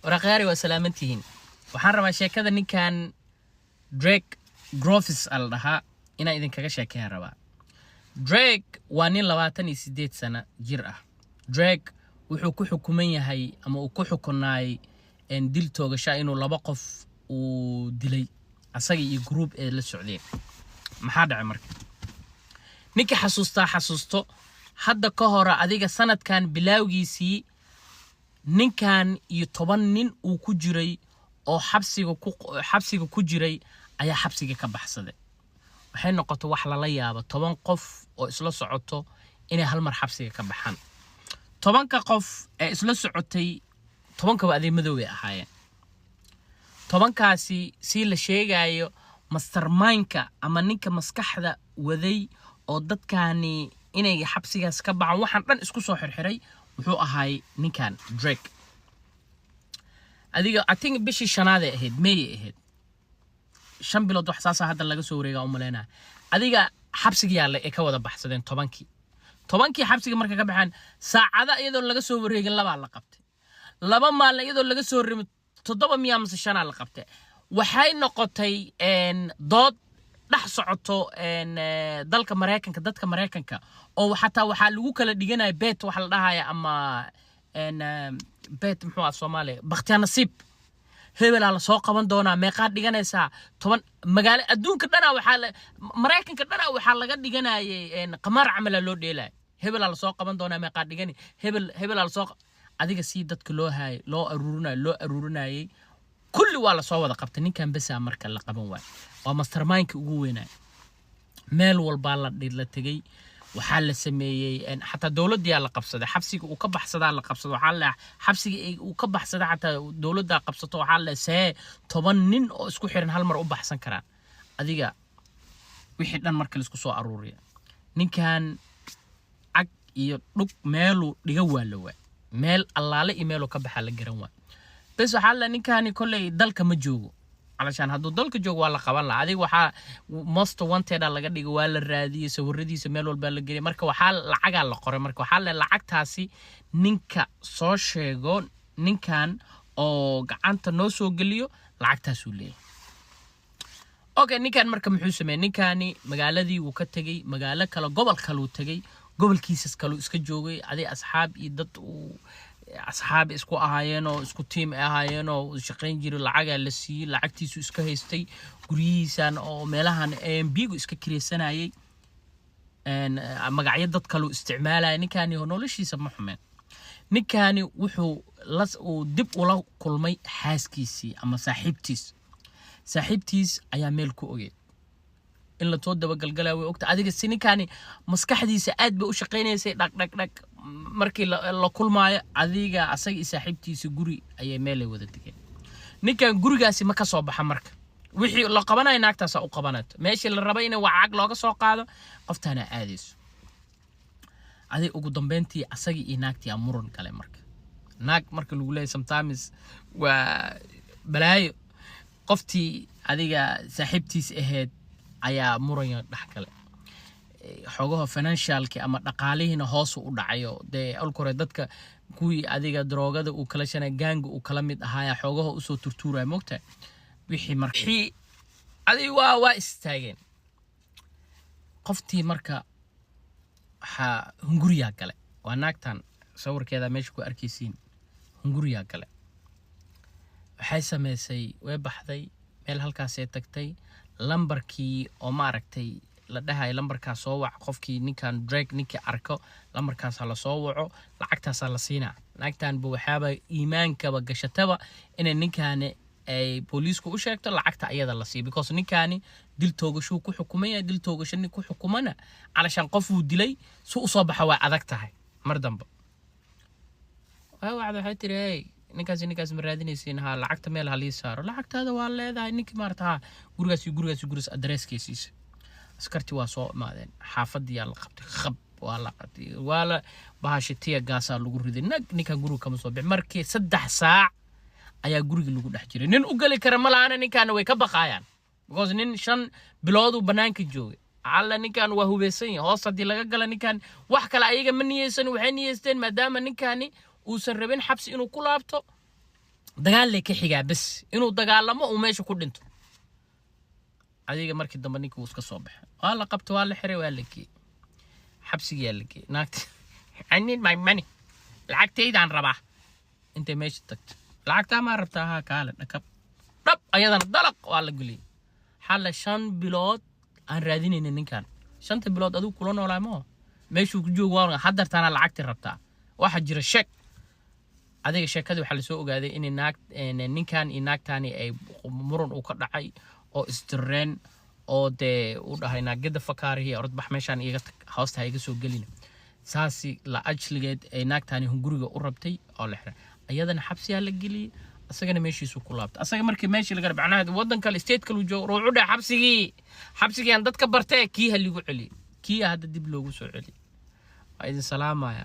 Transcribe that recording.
ورقياري وسلامتهين waxaan rabaa sheekada ninkan Drake Groffis aldaha ina idin kaga sheekeyn rabaa Drake waa nin 28 sano jir ah Drake wuxuu ku xukuman yahay ama uu ku xukunaay in dil toogasho inuu laba qof uu dilay asaga iyo group ee la socdeen maxaa dhacay marka ninka xasuusto hadda ka hor adiga sanadkan bilaawgiisii ninkan iyo 10 nin uu ku jiray oo xabsiga ku jiray ayaa xabsiga ka baxsaday waxay noqotay wax la yaabo 10 qof oo isla socoto inay hal mar xabsiga ka baxaan 10ka qof ee isla socotay 10ka waa adeemadow ay ahaayeen 10kaasi si la sheegayo mastermind-ka ama ninka maskaxda waday oo dadkaani inay xabsigaas ka baxaan waxaan dhan isku soo xirxiray wuxuu ahaay ninkan Drake adiga I think bishii shanaad ahayd May ahayd 5 bilood wax saasa hadda laga soo wareega umaleena adiga xabsiga yaala ee ka wada baxsadeen 10kii xabsiga marka ka baxaan saacada iyadoo laga soo wareegin laba la qabtay laba maalin iyadoo laga soo rimid 7 la qabtay waxay noqotay dood dhax socoto dalka Mareykanka dadka Mareykanka oo xataa waxa lagu kala dhiganay bet waxa la dhahayo ama bet muxuu ah Soomaaliya baqtiya nasiib hebel la soo qaban doona meeqa dhiganaysa 10 magaalo adduunka dhana waxa Mareykanka dhana waxa laga dhiganayay qamar amal loo dheelay hebel la soo qaban doona meeqa dhigani hebel la soo adiga si dadka loo hay loo aruurinayay kulli waa la soo wada qabtay ninkan basa marka la qaban waay waa mastermind-ka ugu weynaa meel walba la tagay waxa la sameeyay xataa dawladda la qabsaday xabsiga uu ka baxsadaa la qabsado waxa la xabsiga uu ka baxsaday xataa dawladda qabsato waxa la see 10 nin oo isku xiran hal mar u baxsan karaan adiga wixii dhan marka la isku soo aruuriyo ninkan ag iyo dhug meelu dhiga waa meel allaale email ka baxa la garan waa bas waxa la ninkan kulay dalka ma joogo علشان هادو دولك جوج ولا قبل لا هذه وحا most wanted laga dhigo waa la raadiyay sawiradiisa meel walba la geliyay marka waxa lacag la qoray marka waxa la lacagtaasi ninka soo sheego ninkan oo gacanta noo soo geliyo lacagtaas uu leeyahay okay ninkan marka muxuu sameeyay ninkani magaaladii uu ka tagay magaalo kale gobol kale uu tagay gobolkiisas kale iska joogay aday asxaab iyo dad uu asxaab isku ahaayeen oo isku team ahaayeen oo shaqeyn jiray lacag la siiyay lacagtiisu iska haystay guriyihiisan oo meelahan AMB-gu iska kireysanayay magacyo dad kale isticmaalay ninkani noloshiisa ma xumeen ninkani wuxuu dib ula kulmay xaaskiisii ama saaxiibtiis ayaa meel ku ogay in la too daba galgalay way ogta adiga ninkani maskaxdiisa aad bay u shaqeynaysay dhaq markii la kulmaayo adiga asaga iyo saaxiibtiisa guri ayay meel wada degeen ninkan gurigaasi ma ka soo baxa marka wixii la qabanay naagtaas u qabanato meeshii la rabay in wacag looga soo qaado qoftana aadayso adi ugu dambeyntii asaga iyo naagtii amuran kale naag marka lagu leeyahay sometimes waa balaayo qoftii adiga saaxiibtiis ahayd ayaa muran dhax kale xogaha financialki ama dhaqaalihiina hoos u dhacayo alkore dadka kuwii adiga droogada uu kala shanay gang uu kala mid ahaa xogaha u soo turtuuray moogta wixii markii adi waa istaageen qoftii marka hunguriya kale waa naagtan sawirkeeda meesha ku arkaysiin hunguriya kale waxay sameysay way baxday meel halkaas ay tagtay lambarkii oo maaragtay la dhahay lambarkaas soo wac qofkii ninkan Drake ninkii arko lambarkaas la soo waco lacagtaas la siina naagtan buu waxaaba iimaankaba gashataba in ninkan ay booliisku u sheegto lacagta ayada la siiyo because ninkani dil toogasho ku xukumay dil toogasho ku xukumana علشان qof uu dilay soo soo baxa waa adag tahay mar dambe waxa waxay tiray ninkaas maraadinaysiin ha lacagta meel halii saaro lacagtaada waa leedahay ninkii maartaa gurigaas addresskiisa askarti waa soo imaadeen xaafadii la qabtay khab waa la bahashitiya gaasa lagu riday ninkan guriga kama soo bix markii 3 saac ayaa guriga lagu dhex jiray nin u gali kara malaana ninkan way ka baqayaan because nin 5 bilood uu banaanka joogay alla ninkan waa hubeysan hoos hadii laga gala ninkan wax kale ayaga ma niyeysan waxay niyeysteen maadaama ninkani uusan rabin xabsi inuu ku laabto dagaal leh ka xigaa bas inuu dagaalamo uu meesha ku dhinto adiga markii dambe ninka uu iska soo baxay waa la qabto waa la xiray waa la geeyay xabsiga la geeyay naagta I need my money lacagtaydaan rabaa intay meesha tagto lacagtaa ma rabtaa ha kaale dhakab dhab ayadana dalaq waa la guliyay xalla 5 bilood aan raadinayna ninkan 5 bilood adigu kula noolaa ma meeshuu ku joogo waa hadartana lacagti rabtaa waxa jira sheek adiga sheekadu waxa la soo ogaaday in ninkan iyo naagtani ay muran uu ka dhacay oo istireen oo de u dhahay naagada fakaarihi orod bax meeshan iyaga hoosta iga soo galina saasi la ajligeed ay naagtani hunguriga u rabtay oo la xiray ayadana xabsiga la geliyay asagana meeshiisu ku laabtay asaga markii meeshii laga rabacnaad wadanka state kale joogo ruuxu dhex xabsigii aan dadka bartay kii haligu celi kii hadda dib loogu soo celi waa idin salaamaya